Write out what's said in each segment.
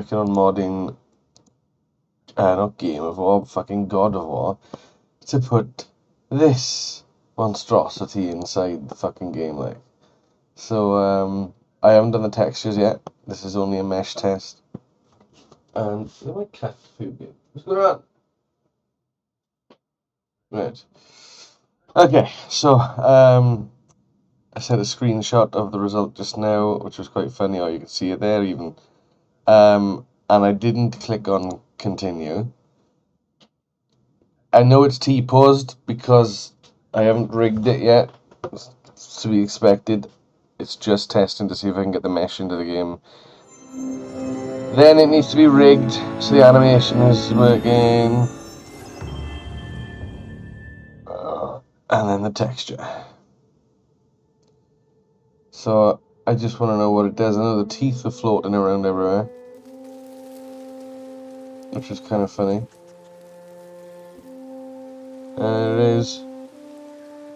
working on modding, not Game of War, fucking God of War, to put this monstrosity inside the fucking game, like. So, I haven't done the textures yet. This is only a mesh test. And let me cut food bit. What's going on? Right. Okay, so I sent a screenshot of the result just now, which was quite funny. Or you can see it there even. And I didn't click on continue. I know it's T-paused because I haven't rigged it yet. It's to be expected. It's just testing to see if I can get the mesh into the game. Then it needs to be rigged so the animation is working. And then the texture. So I just want to know what it does. I know the teeth are floating around everywhere, which is kind of funny. And it is.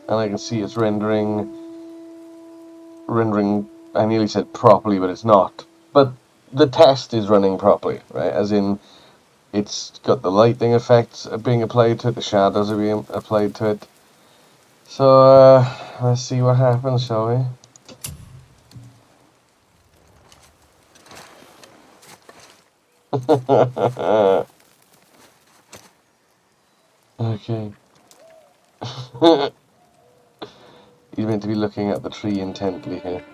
And I can see it's rendering, I nearly said properly, but it's not. But the test is running properly, right? As in, it's got the lighting effects being applied to it, the shadows are being applied to it. So, let's see what happens, shall we? Okay. He's meant to be looking at the tree intently here.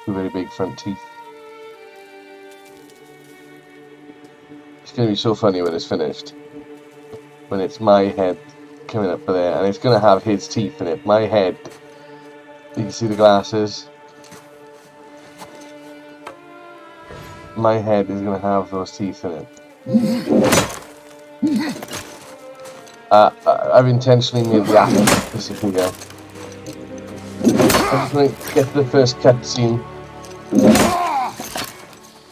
Two very big front teeth. It's going to be so funny when it's finished. When it's my head coming up there, and it's going to have his teeth in it. My head. You can see the glasses. My head is going to have those teeth in it. I've intentionally made the apple disappear. I'm just going to get to the first cutscene.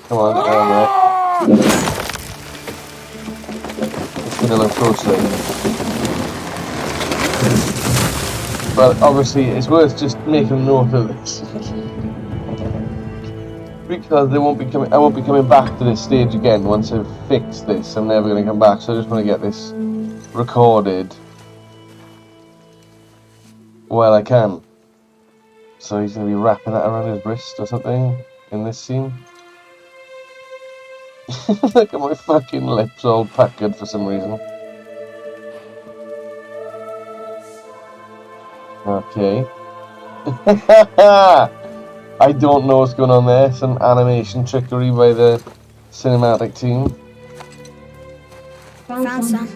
Come on, down there. It's going to look closely. But obviously, it's worth just making a note of this. Because I won't be coming back to this stage again once I've fixed this. I'm never going to come back, so I just want to get this recorded while I can. So he's going to be wrapping that around his wrist or something in this scene. Look at my fucking lips all puckered for some reason. Okay. I don't know what's going on there. Some animation trickery by the cinematic team. Found some.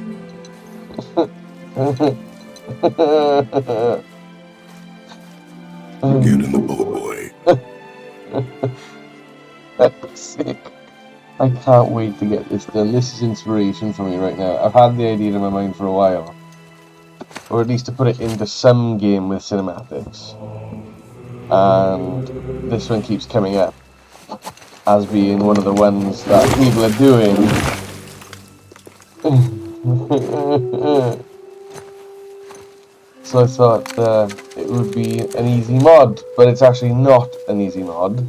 Get in the boat, boy. That's sick. I can't wait to get this done. This is inspiration for me right now. I've had the idea in my mind for a while. Or at least to put it into some game with cinematics. And this one keeps coming up as being one of the ones that people are doing. So I thought it would be an easy mod, but it's actually not an easy mod.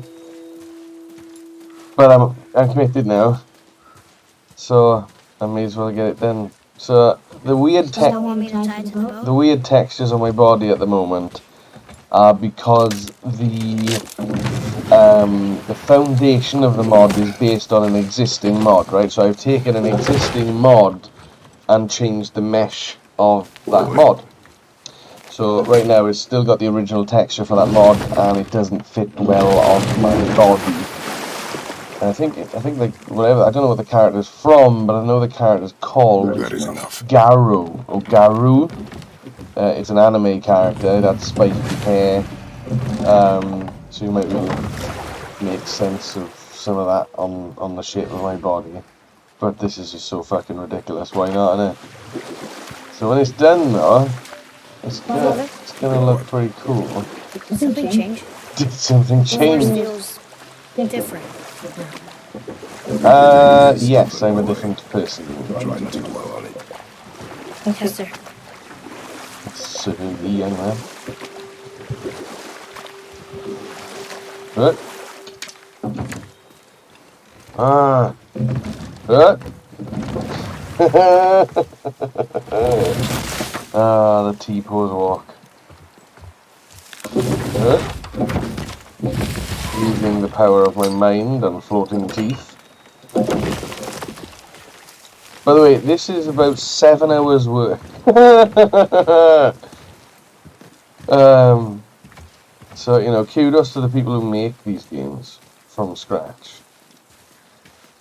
But I'm committed now, so I may as well get it done. So the weird textures on my body at the moment are because the foundation of the mod is based on an existing mod, right? So I've taken an existing mod and changed the mesh of that mod. So right now it's still got the original texture for that mod, and it doesn't fit well on my body. And I think like whatever, I don't know what the character's from, but I know the character's called Garou or Garou. It's an anime character that's spiky hair. So you might really make sense of some of that on the shape of my body. But this is just so fucking ridiculous. Why not, innit? So when it's done though, it's gonna look pretty cool. Did something change? Did something change? Feels different. Yes, I'm a different person. Trying to dwell on it. Yes, sir. Certainly, young man. Good. Ah. Good. Ah, the T-pose walk. Good. Using the power of my mind and floating teeth. By the way, this is about 7 hours work. So, you know, kudos to the people who make these games from scratch.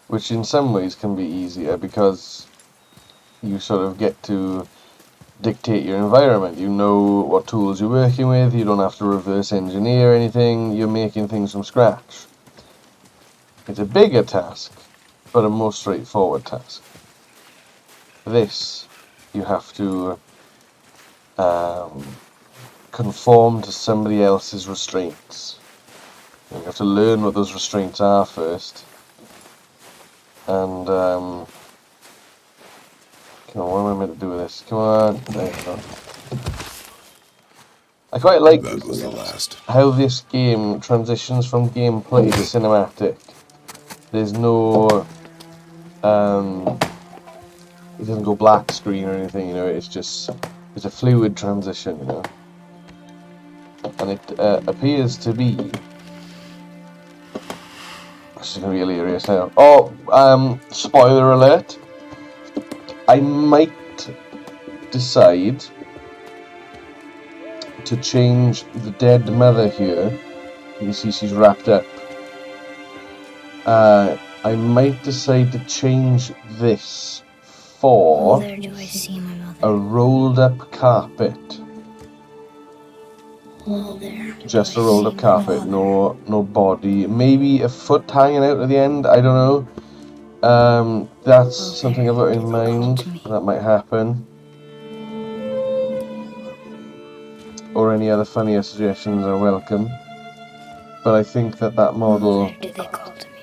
Which in some ways can be easier because you sort of get to dictate your environment. You know what tools you're working with, you don't have to reverse engineer anything, you're making things from scratch. It's a bigger task, but a more straightforward task. This, you have to conform to somebody else's restraints. You have to learn what those restraints are first. And, come on, what am I meant to do with this? Come on, there you go. I quite like That was the last. how this game transitions from gameplay to cinematic. There's no, it doesn't go black screen or anything, you know, it's a fluid transition, you know. And it appears to be, this is going to be hilarious now. Oh, spoiler alert. I might decide to change the dead mother here. You can see she's wrapped up. I might decide to change this for Where do I see my mother? a rolled up carpet. Oh, there. Just a rolled up carpet, no body. Maybe a foot hanging out at the end, I don't know. That's something I've got in mind. That might happen. Or any other funnier suggestions are welcome. But I think that model Where do they call to me?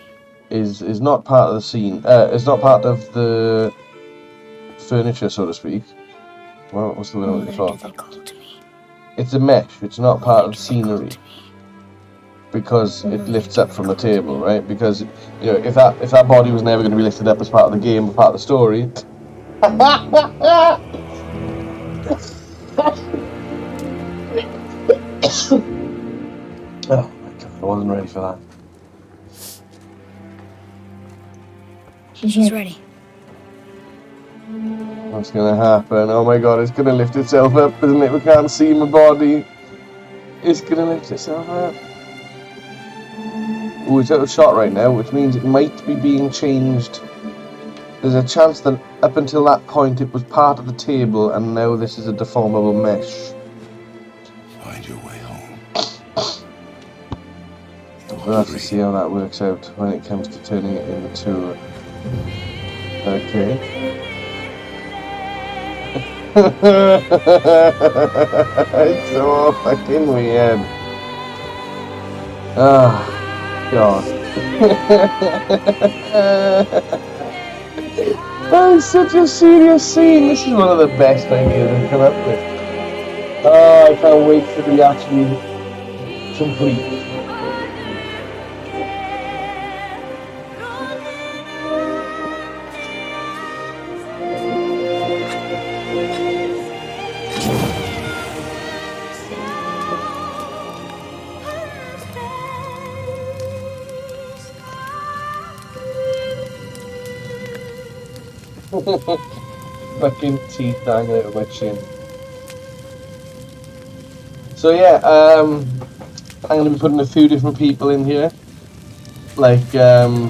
is not part of the scene. It's not part of the furniture, so to speak. Well, what's the word I'm looking Where for? do they call to me? It's a mesh. It's not part of the Where do they call scenery. to me? Because it lifts up from the table, right? Because, you know, if that body was never going to be lifted up as part of the game, or part of the story. Oh my god, I wasn't ready for that. She's ready. What's going to happen? Oh my god, it's going to lift itself up, isn't it? We can't see my body. It's going to lift itself up. Ooh, it's out of shot right now, which means it might be being changed. There's a chance that up until that point it was part of the table, and now this is a deformable mesh. Find your way home. We'll have to see how that works out when it comes to turning it into... Okay. It's so fucking weird. Ah. God. That is such a serious scene. This is one of the best ideas I've come up with. Oh, I can't wait for it to be actually complete. Fucking teeth hanging out of my chin. So yeah, I'm gonna be putting a few different people in here. Like, so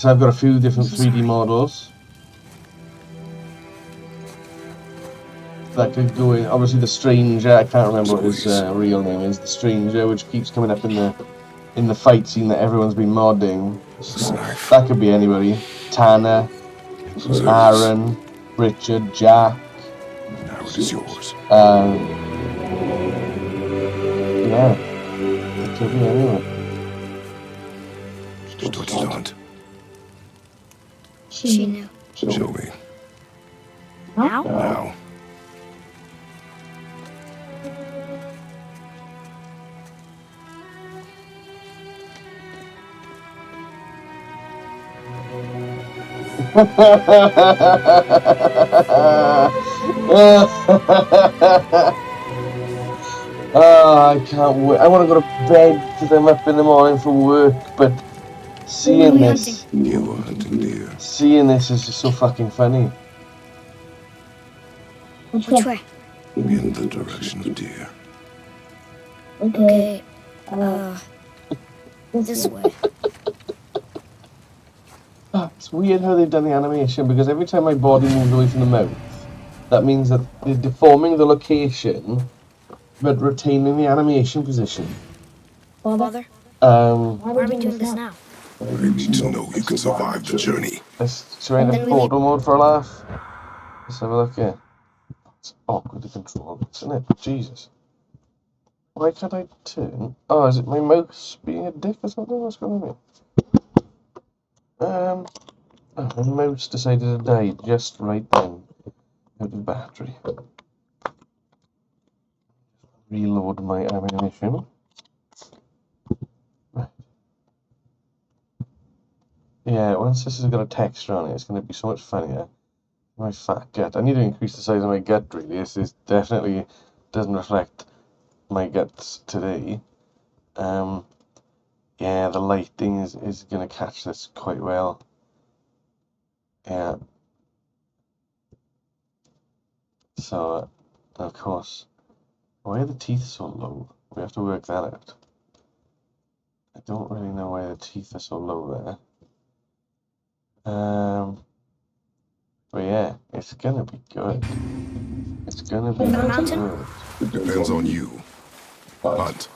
I've got a few different 3D models that could go in. Obviously the Stranger, I can't remember what his real name is, the Stranger, which keeps coming up in the fight scene that everyone's been modding. That could be anybody. Tanner, Aaron, Richard, Jack. Now it is yours. Yeah, it could be anyone. Stuttgart. She knew. Show me. Now? Now. Oh, I can't wait. I want to go to bed because I'm up in the morning for work, but seeing we this, You were hunting deer. seeing this is just so fucking funny. Which way? In the direction of deer. Okay. This way. Oh, it's weird how they've done the animation because every time my body moves away from the mouth, that means that they're deforming the location but retaining the animation position. Father, Why why are we doing this now? I need to know you can survive the journey. Let's try in Then we photo mode for a laugh. Let's have a look here. It's awkward to control, isn't it? Jesus. Why can't I turn? Oh, is it my mouse being a dick or something? What's going on here? Oh, my mouse decided to die just right then. Out of battery. Reload my ammunition. Right. Yeah, once this has got a texture on it, it's going to be so much funnier. My fat gut. I need to increase the size of my gut, really. This is definitely doesn't reflect my guts today. Yeah, the lighting is going to catch this quite well. Yeah. So, of course, why are the teeth so low? We have to work that out. I don't really know why the teeth are so low there. But yeah, it's gonna be good. It's gonna be The mountain? good. Depends on you. Hunt.